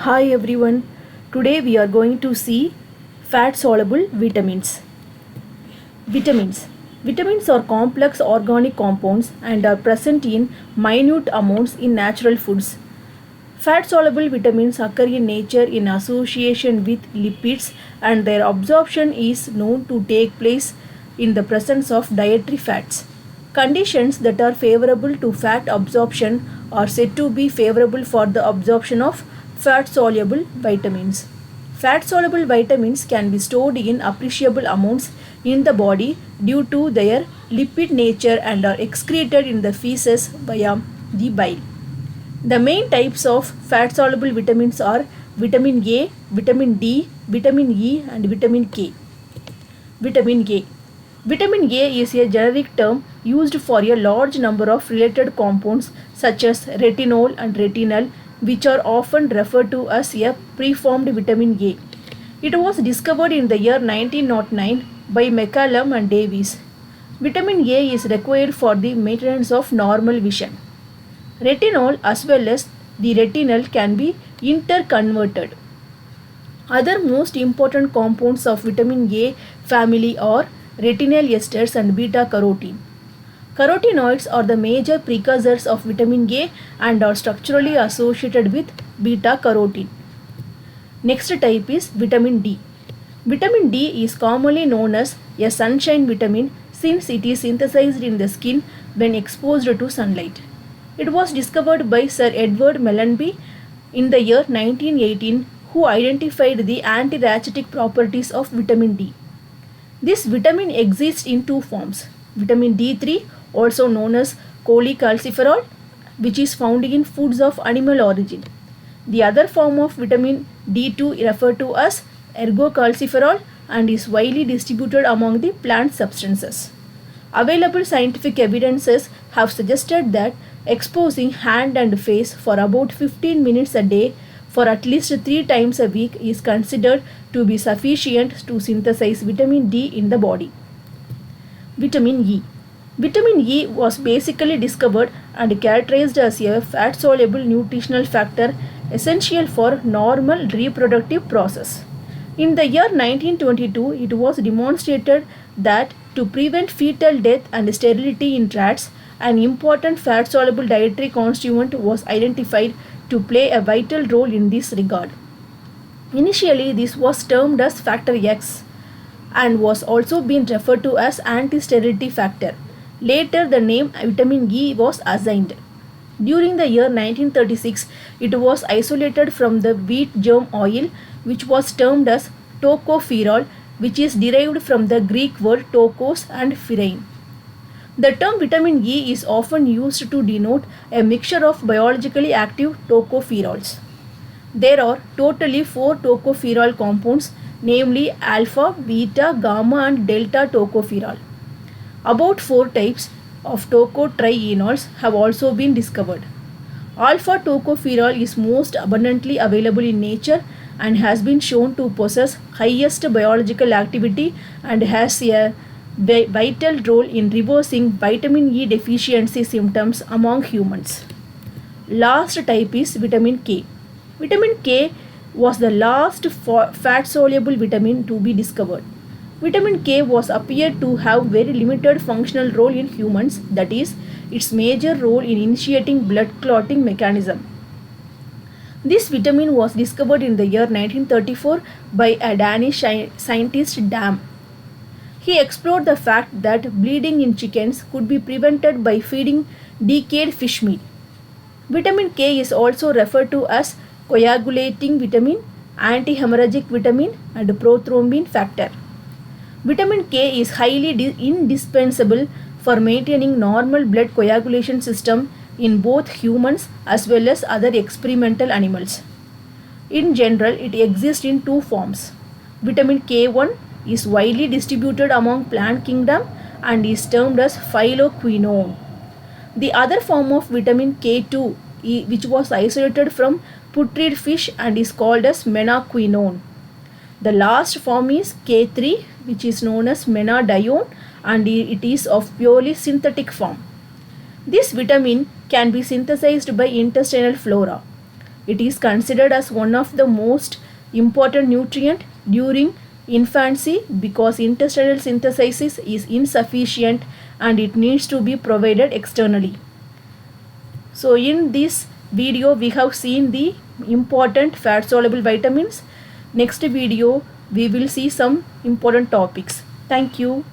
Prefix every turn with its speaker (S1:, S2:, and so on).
S1: Hi everyone. Today we are going to see fat soluble vitamins. Vitamins. Vitamins are complex organic compounds and are present in minute amounts in natural foods. Fat soluble vitamins occur in nature in association with lipids, and their absorption is known to take place in the presence of dietary fats. Conditions that are favorable to fat absorption are said to be favorable for the absorption of fat soluble vitamins. Fat soluble vitamins can be stored in appreciable amounts in the body due to their lipid nature and are excreted in the feces via the bile. The main types of fat soluble vitamins are vitamin A, vitamin D, vitamin E, and vitamin K. Vitamin A. Vitamin A is a generic term used for a large number of related compounds such as retinol and retinal, which are often referred to as a preformed vitamin A. It was discovered in the year 1909 by McCallum and Davies. Vitamin A is required for the maintenance of normal vision. Retinol as well as the retinal can be interconverted. Other most important compounds of vitamin A family are retinal esters and beta carotene. Carotenoids are the major precursors of vitamin A and are structurally associated with beta carotene. Next type is vitamin D. Vitamin D is commonly known as a sunshine vitamin since it is synthesized in the skin when exposed to sunlight. It was discovered by Sir Edward Mellanby in the year 1918, who identified the anti-rachitic properties of vitamin D. This vitamin exists in two forms: vitamin D3, also known as cholecalciferol, which is found in foods of animal origin. The other form of vitamin D2 referred to as ergocalciferol and is widely distributed among the plant substances. Available scientific evidences have suggested that exposing hand and face for about 15 minutes a day for at least 3 times a week is considered to be sufficient to synthesize vitamin D in the body. Vitamin E. Vitamin E was basically discovered and characterized as a fat soluble nutritional factor essential for normal reproductive process. In the year 1922, it was demonstrated that to prevent fetal death and sterility in rats, an important fat soluble dietary constituent was identified to play a vital role in this regard. Initially, this was termed as factor X and was also being referred to as anti-sterility factor. Later, the name vitamin E was assigned. During the year 1936, it was isolated from the wheat germ oil, which was termed as tocopherol, which is derived from the Greek word tokos and pherein. The term vitamin E is often used to denote a mixture of biologically active tocopherols. There are totally 4 tocopherol compounds, namely alpha, beta, gamma, and delta tocopherol. About 4 types of tocotrienols have also been discovered. Alpha tocopherol is most abundantly available in nature and has been shown to possess highest biological activity and has a vital role in reversing vitamin E deficiency symptoms among humans. Last type is vitamin K. Vitamin K was the last fat soluble vitamin to be discovered. Vitamin K was appeared to have very limited functional role in humans, that is, its major role in initiating blood clotting mechanism. This vitamin was discovered in the year 1934 by a Danish scientist Dam. He explored the fact that bleeding in chickens could be prevented by feeding decayed fish meat. Vitamin K is also referred to as coagulating vitamin, anti-hemorrhagic vitamin, and prothrombin factor. Vitamin K is highly indispensable for maintaining normal blood coagulation system in both humans as well as other experimental animals. In general, it exists in two forms. Vitamin K1 is widely distributed among plant kingdom and is termed as phyloquinone. The other form of vitamin K2, which was isolated from putrid fish and is called as menaquinone. The last form is K3, which is known as menadione, and it is of purely synthetic form. This vitamin can be synthesized by intestinal flora. It is considered as one of the most important nutrient during infancy because intestinal synthesis is insufficient and it needs to be provided externally. So in this video we have seen the important fat soluble vitamins. Next video we will see some important topics. Thank you.